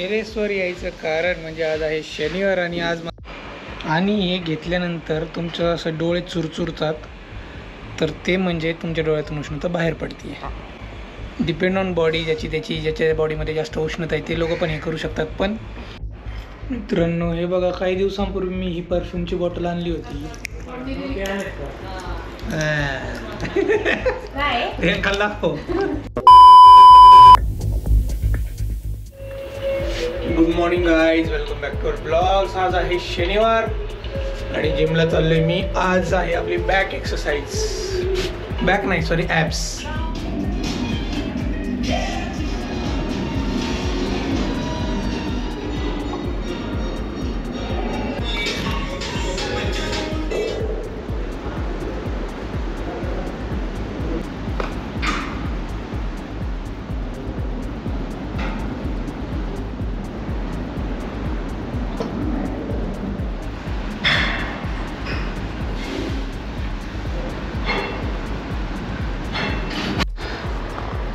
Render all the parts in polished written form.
टेरेसवर यायचं कारण म्हणजे आज आहे शनिवार आणि आणि हे घेतल्यानंतर तुमचं असं डोळे चुरचुरतात, तर ते म्हणजे तुमच्या डोळ्यातून उष्णता बाहेर पडते. डिपेंड ऑन बॉडी, ज्याच्या बॉडीमध्ये जास्त उष्णता आहे ते लोक पण हे करू शकतात. पण मित्रांनो हे बघा, काही दिवसांपूर्वी मी ही परफ्यूमची बॉटल आणली होती. Good morning guys, welcome back to our blogs. आज आहे शनिवार आणि जिमला चाललोय मी. आज आहे आपली बॅक एक्सरसाइज, बॅक नाही सॉरी ॲब्स.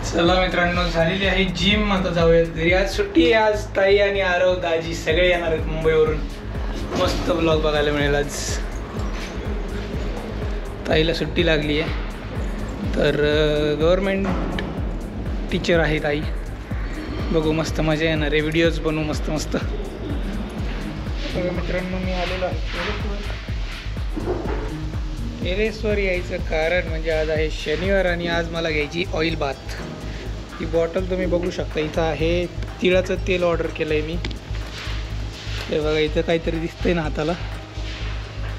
चला मित्रांनो, झालेली आहे जिम. आता जाऊयात घरी. आज सुट्टी आहे. आज ताई आणि आरव दाजी सगळे येणार आहेत मुंबईवरून. मस्त ब्लॉग बघायला मिळेल. आज ताईला सुट्टी लागली आहे, तर गव्हर्मेंट टीचर आहे ताई. बघू, मस्त मजा येणार आहे. व्हिडिओज बनवू मस्त मस्त. मित्रांनो मी आलेलो आहे टेरेसवर यायचं कारण म्हणजे आज आहे शनिवार आणि आज मला घ्यायची ऑइल बाथ. ही बॉटल तुम्ही बघू शकता. इथं आहे तिळाचं तेल ऑर्डर केलं आहे मी. हे बघा, इथं काहीतरी दिसतंय ना हाताला.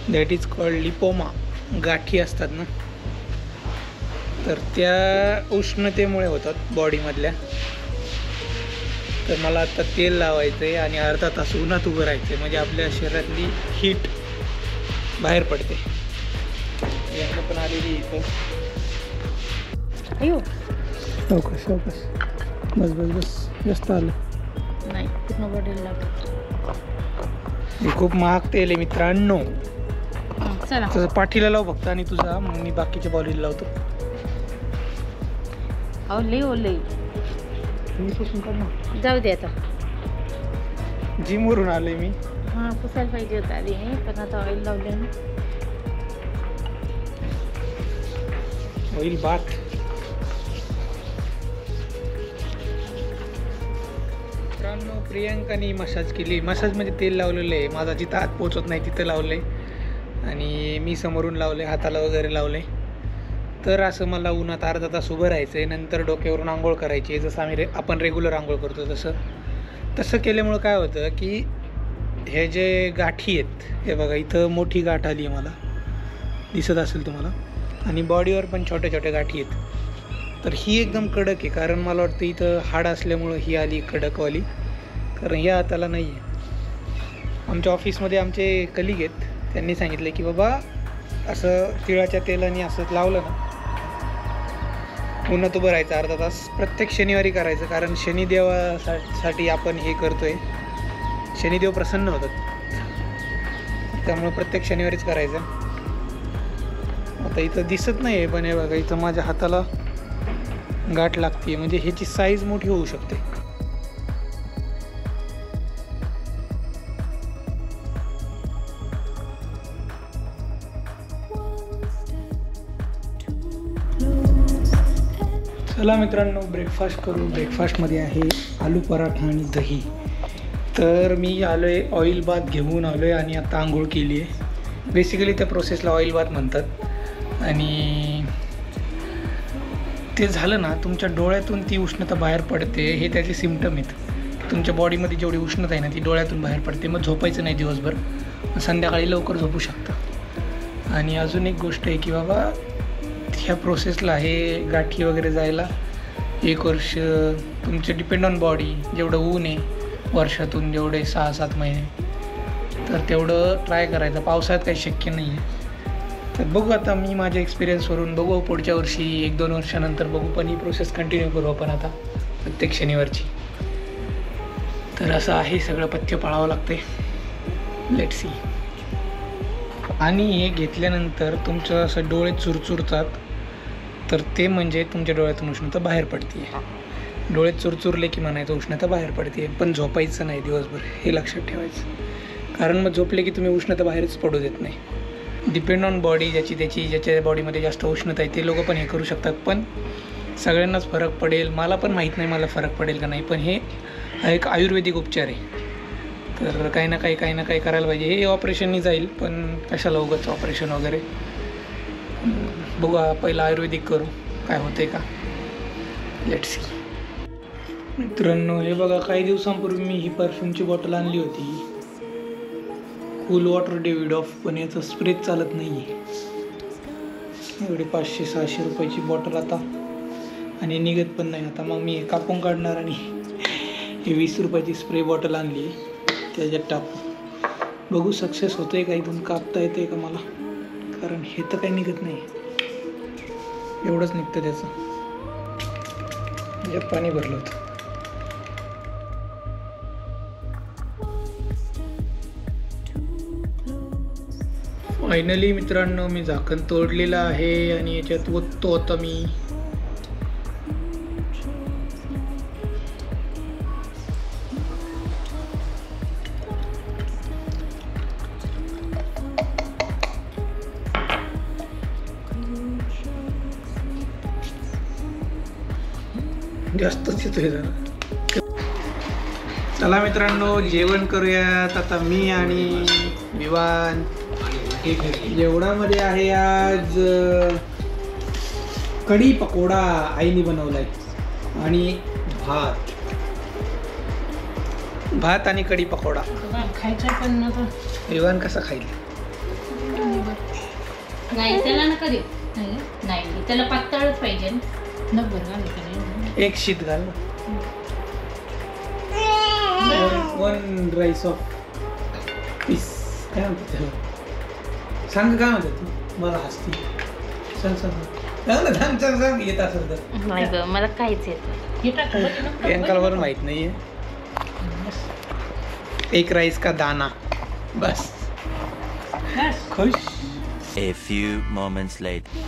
That is called lipoma. गाठी असतात ना, तर त्या उष्णतेमुळे होतात बॉडीमधल्या. तर मला आता तेल लावायचं आहे आणि अर्धा तास उन्हात उभं राहायचं आहे, म्हणजे आपल्या शरीरातली हीट बाहेर पडते. यांना पण आलेली इथं. अयो चौकस बस बस बस, जास्त आलं नाही, पूर्ण बॉडीला लागतं. हे खूप महाग तेल आहे मित्रांनो. चला तसं पाठीला लाव फक्त, आणि तुझा मग मी बाकीच्या बॉडीला लावतो. ओले ओले मी पुसून काढ ना. जाऊ दे आता. जिमवरून आलोय मी. हां, पुसायला पाहिजे होतं आधी, पण आता ऑइल लावले ना. Oil bath. मित्रांनो प्रियांकाने मसाज केली. मसाजमध्ये तेल लावलेलं आहे. माझा जिथं हात पोचत नाही तिथं लावलं आहे, आणि मी समोरून लावले, हाताला वगैरे लावले. तर असं मला उन्हात अर्धा तास उभं राहायचं आहे. नंतर डोक्यावरून आंघोळ करायची आहे, जसं आपण रेग्युलर आंघोळ करतो तसं केल्यामुळं काय होतं की हे जे गाठी आहेत, हे बघा इथं मोठी गाठ आली आहे, मला दिसत असेल तुम्हाला, आणि बॉडीवर पण छोट्या छोट्या गाठी आहेत. तर ही एकदम कडक आहे, कारण मला वाटतं इथं हाड असल्यामुळं ही आली कडकवाली, कारण ह्या हाताला नाही आहे. आमच्या ऑफिसमध्ये आमचे कलिग आहेत, त्यांनी सांगितलं की बाबा असं तिळाच्या तेलाने असं लावलं ना, उन्हात उभं राहायचं अर्धा तास. प्रत्येक शनिवारी करायचं, कारण शनिदेवासाठी आपण हे करतोय. शनिदेव प्रसन्न होतात, त्यामुळे प्रत्येक शनिवारीच करायचं. आता इथं दिसत नाही आहे, पण हे बघा इथं माझ्या हाताला गाठ लागते, म्हणजे ह्याची साईज मोठी होऊ शकते. चला मित्रांनो, ब्रेकफास्ट करू. ब्रेकफास्टमध्ये आहे आलू पराठा आणि दही. तर मी आलो आहे, ऑइल बाथ घेऊन आलो आहे आणि आता आंघोळ केली आहे. बेसिकली त्या प्रोसेसला ऑइल बाथ म्हणतात. आणि ते झालं ना, तुमच्या डोळ्यातून ती उष्णता बाहेर पडते. हे त्याचे सिम्पटम आहेत. तुमच्या बॉडीमध्ये जेवढी उष्णता आहे ना, ती डोळ्यातून बाहेर पडते. मग झोपायचं नाही दिवसभर, संध्याकाळी लवकर झोपू शकता. आणि अजून एक गोष्ट आहे की बाबा ह्या प्रोसेसला हे गाठी वगैरे जायला 1 वर्ष, तुमचे डिपेंड ऑन बॉडी. जेवढं ऊन आहे वर्षातून, जेवढे 6-7 महिने, तर तेवढं ट्राय करायचं. पावसाळ्यात काही शक्य नाही आहे. तर बघू आता, मी माझ्या एक्सपिरियन्सवरून बघू, पुढच्या वर्षी 1-2 वर्षानंतर बघू. पण ही प्रोसेस कंटिन्यू करू आपण आता प्रत्येक शनिवारची. तर असं आहे, सगळं पथ्य पाळावं लागते. Let's see. आणि हे घेतल्यानंतर तुमचं असं डोळे चुरचुरतात, तर ते म्हणजे तुमच्या डोळ्यातून उष्णता बाहेर पडते. डोळे चुरचुरले की म्हणायचं उष्णता बाहेर पडते, पण झोपायचं नाही दिवसभर, हे लक्षात ठेवायचं. कारण मग झोपले की तुम्ही उष्णता बाहेरच पडू देत नाही. डिपेंड ऑन बॉडी, ज्याच्या बॉडीमध्ये जास्त उष्णता आहे ते लोक पण हे करू शकतात, पण सगळ्यांनाच फरक पडेल. मला पण माहीत नाही मला फरक पडेल का नाही, पण हे हा एक आयुर्वेदिक उपचार आहे. तर काही ना काही करायला पाहिजे. हे ऑपरेशननी जाईल, पण कशाला उगाच ऑपरेशन वगैरे. बघू पहिलं आयुर्वेदिक करू, काय होते का, लेट्स सी. मित्रांनो हे बघा, काही दिवसांपूर्वी मी ही परफ्यूमची बॉटल आणली होती, कूल वॉटर डेव्हिड ऑफ, पण याचं स्प्रेच चालत नाही आहे. एवढी 500-600 रुपयाची बॉटल आता, आणि निघत पण नाही. आता मग मी हे कापून काढणार आणि ही 20 रुपयाची स्प्रे बॉटल आणली, त्याच्यात टाकू. बघू सक्सेस होतंय का, इथून कापता येतंय का मला, कारण हे तर काही निघत नाही. एवढंच निघतं त्याचं, म्हणजे पाणी भरलं होतं. फायनली मित्रांनो मी झाकण तोडलेलं आहे आणि याच्यात ओततो आता मी. जास्तच येतोय जरा. चला मित्रांनो जेवण करूयात आता. मी आणि विवान. जेवणामध्ये आहे आज कढी पकोडा आईने बनवलाय आणि भात आणि कढी पकोडा खायचं. पण विवान कसा खाईल? नाही त्याला नका देऊ. नाही त्याला पातळच पाहिजे ना. बरं एक शीत घाल ना. 1 राईस ऑफ पीस. काय म्हणतात त्याला? सांग काय म्हणतात तू? मला हसती. सांग येत असेल तर. नाही ग मला काहीच येत नाही. प्रियंकाला बरं माहित नाहीये. एक राईस का दाना बस. खुश. A few moments later.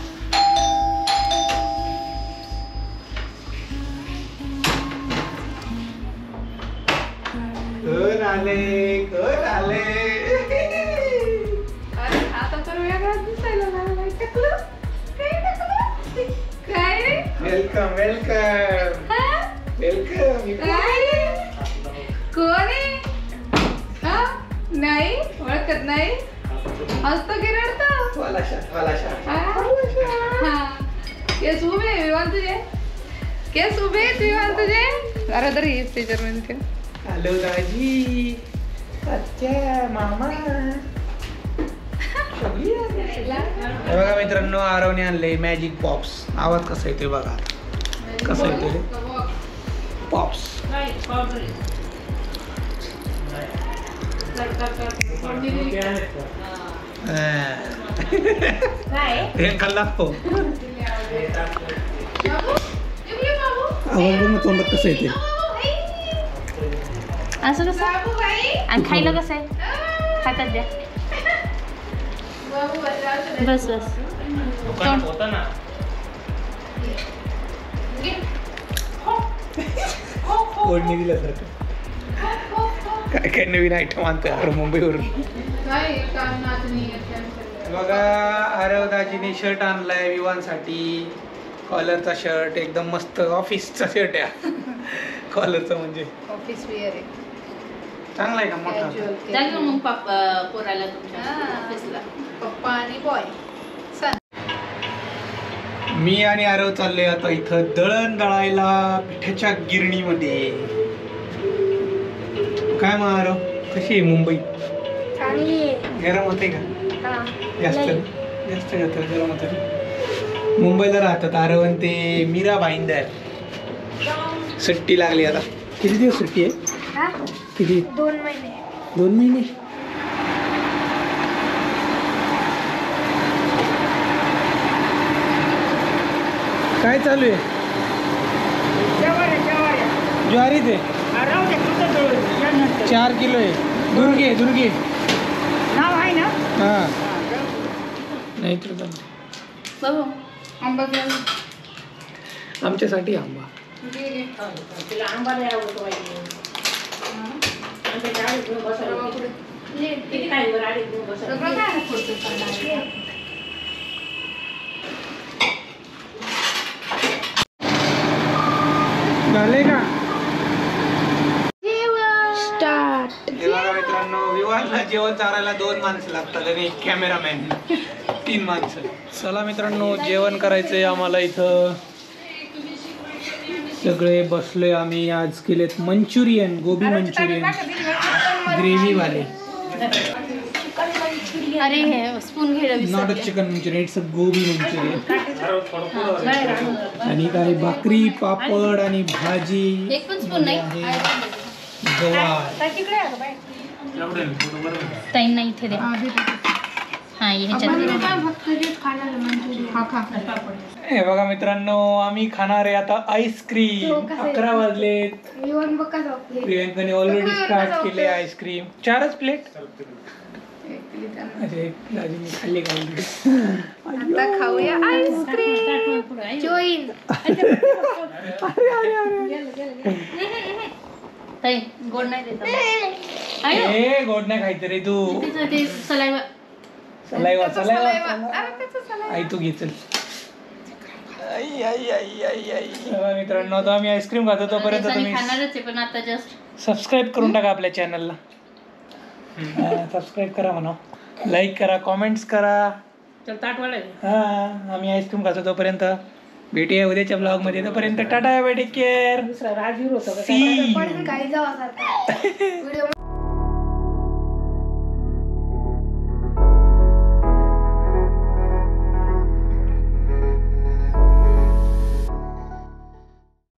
घर आले. आता तर वेगळाच दिसायला लागलाय. काय रे? वेलकम. काय रे? कोण आहे? हा? नाही ओळखत नाही. हसतो की रडतो? केस उभे विवान तुझे. केस उभे विवान तुझे. जरा तरी येस त्याच्यावर म्हणजे. हॅलो दाजी. अच्छा मामा. हे बघा मित्रांनो आरवने आणले मॅजिक पॉप्स. आवाज कसा येतोय बघा. कसा येतोय पॉप्स. प्रियंका लागतो आवाज बघ ना तोंडात कसं येते. असं कसं आणि खायला कसं आहे? हातात द्या. बस ओढणी दिल्यासारखं. काय नवीन आयटम आणतोय अरे मुंबईवरून. बघा आरव दाजीने शर्ट आणलाय विवानसाठी. कॉलरचा शर्ट एकदम मस्त ऑफिसचा शर्ट आहे. कॉलरचा म्हणजे ऑफिस वेअर आहे. चांगला आहे का मोठा? जागा मग पोराला तुमच्या ऑफिसला. पप्पा आणि बॉय. मी आणि आरव चाललोय आता इथं दळण दळायला पिठाच्या गिरणीमध्ये. काय मग आरव कशी आहे मुंबई? गरम होते का? जास्त गरम होतं. मुंबईला राहतात आरव आणि ते मीरा भाईंदर. सुट्टी लागली आता. किती दिवस सुट्टी आहे? किती? 2 महिने. 2 महिने. काय चालू आहे? ज्वारी ते 4 किलो आहे. दुर्गे नाव आहे ना? हां नाही तर आंबा आमच्यासाठी आंबा. तिला आंबा नाही आवडतो पाहिजे आंब्याच्या आडीत घेऊन बसायला किती काय बरं आडीत घेऊन बसायला झाले का स्टार्ट. हे बघा मित्रांनो, विवाहाला जेवण चारायला 2 माणसं लागतात आणि एक कॅमेरामॅन 3 माणसं. चला मित्रांनो, जेवण करायचंय आम्हाला. इथं सगळे बसलोय आम्ही. आज केलेत मंचुरियन, गोबी मंचुरियन ग्रेव्ही वाले. अरे हे स्पून घ्यायला not a chicken Manchurian, it's a Gobi Manchurian. आणि काय भाकरी, पापड आणि भाजी. एक पण स्पून नाही आहे गवार. ताई नाही इथे दे. हा ह्याच्यात हे बघा मित्रांनो, आम्ही खाणार आहे आता आईस्क्रीम. 11 वाजलेत. प्रियंकाने ऑलरेडी स्टार्ट केले आईस्क्रीम. 4च प्लेट. अरे मी खाल्ली का ऑलरेडी. आता खाऊया आईस्क्रीम. जॉईन. ताई गोड नाही देत ए गोड नाही खायचं रे तू. ते सलाईवा सलाईवा अरे त्याचं सलाईवा. आई तू घे चल. चला मित्रांनो, आता आम्ही आईस्क्रीम खातो तोपर्यंत तुम्ही खाणारच आहे पण आता जस्ट सबस्क्राईब करून टाका आपल्या चॅनलला. सबस्क्राईब करा म्हणा, लाईक करा, कॉमेंट्स करा. चल ताट वाढाय. हा, आम्ही आईस्क्रीम खातो तोपर्यंत. भेटूया उद्याच्या ब्लॉग मध्ये. तोपर्यंत टाटा, बाय, टेक केअर. दुसरा राजवीर होता सी पण काही जाऊ